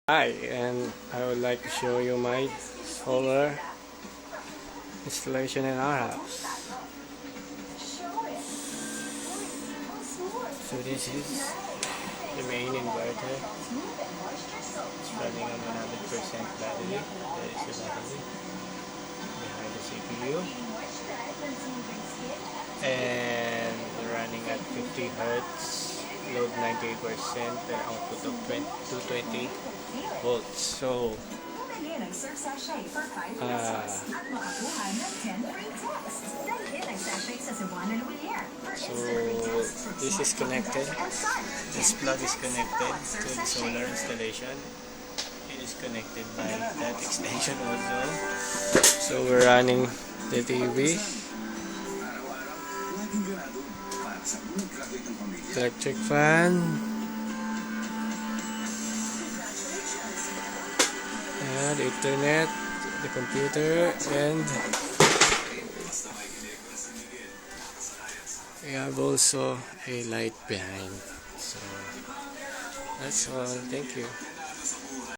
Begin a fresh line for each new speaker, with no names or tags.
Hi, and I would like to show you my solar installation in our house. So this is the main inverter. It's running on 100% battery. There is the battery behind the CPU, and running at 50 Hertz, load 98%, and output of 220 volts. So this is connected. This plug is connected to the solar installation. It is connected by that extension also. So we're running the TV, electric fan, and internet, the computer, and we have also a light behind. So that's all. Thank you.